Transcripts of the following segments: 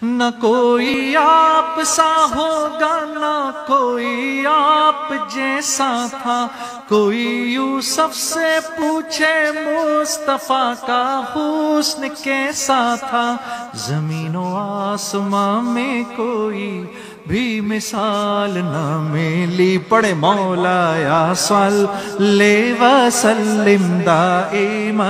نہ کوئی آپ سا ہوگا نہ کوئی آپ جیسا تھا، کوئی یوسف سے پوچھے مصطفیٰ کا حسن کیسا تھا، زمین و آسمان میں کوئی بھی مثال نہ ملی۔ پڑھے مولایا صلی وسلم دائما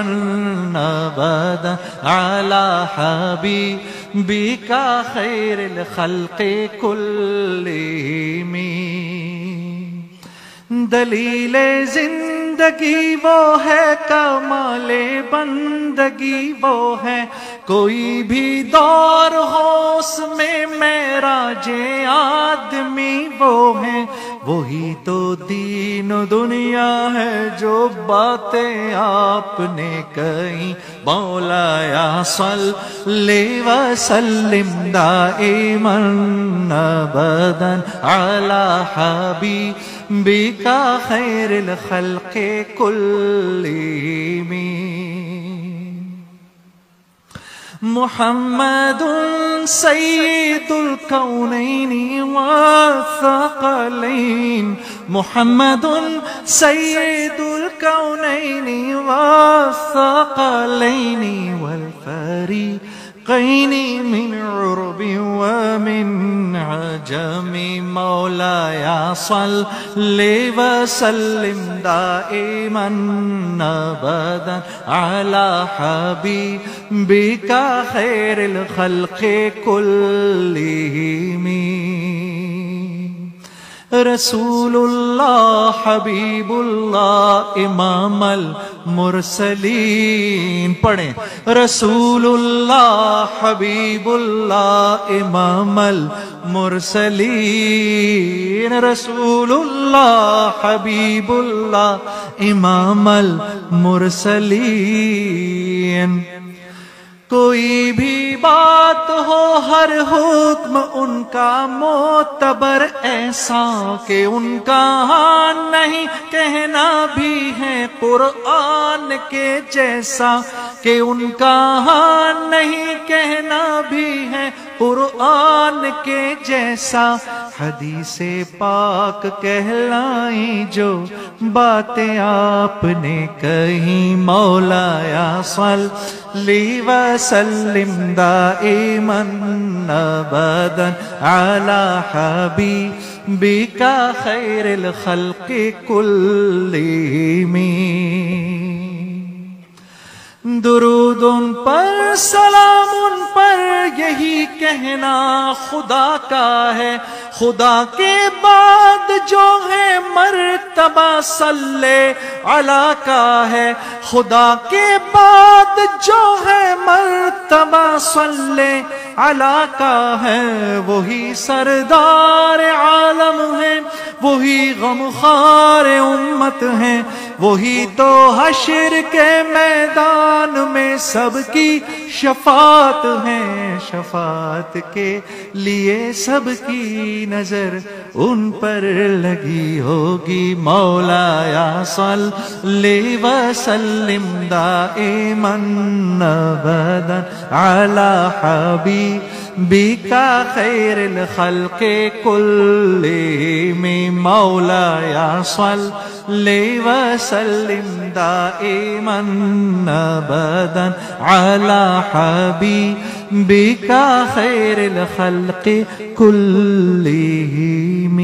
ابدا علی حبیبک خیر الخلق کلہم۔ دلیل زندگی وہ ہے، کمال بندگی وہ ہے، کوئی بھی دور ہو اس میں معراج آدمی وہ ہے، وہی تو دین و دنیا ہے جو باتیں آپ نے کہیں۔ مولایا صلی وسلم دائما ابدا علی حبیبک خیر الخلق کلہم۔ محمد سید الکونین والثقلین، محمد سید الکونین والثقلین والفریقین من عرب ومن عجم۔ مولایا صلی وسلم دائما ابدا علی حبیبک خیر الخلق کلہم۔ رسول اللہ حبیب اللہ امام المرسلین، پڑھیں رسول اللہ حبیب اللہ امام المرسلین، رسول اللہ حبیب اللہ امام المرسلین۔ کوئی بھی بات ہو ہر حکم ان کا معتبر ایسا کہ ان کا ہاں نہیں کہنا بھی ہے قرآن کے جیسا، کہ ان کا ہاں نہیں کہنا بھی ہے قرآن کے جیسا۔ حدیث پاک کہلائیں جو باتیں آپ نے کہیں۔ مولایا صلی وسلم دائما ابدا علی حبیبک خیر الخلق کلہم۔ درود ان پر سلام ان پر یہی کہنا خدا کا ہے، خدا کے بعد جو ہے مرتبہ صلی علی کا ہے، خدا کے بعد جو ہے مرتبہ صلی علی کا ہے، وہی سردار عالم ہے، وہی غمخوار امت ہے، وہی تو حشر کے میدان میں سب کی شفاعت ہے، شفاعت کے لیے سب کی نظر ان پر لگی ہوگی۔ مولایا صلی وسلم دائما ابدا علی حبیبک خیر الخلق کلہم۔ مولایا صلی وسلم دائما ابدا علی حبیبک خیر الخلق کلہم۔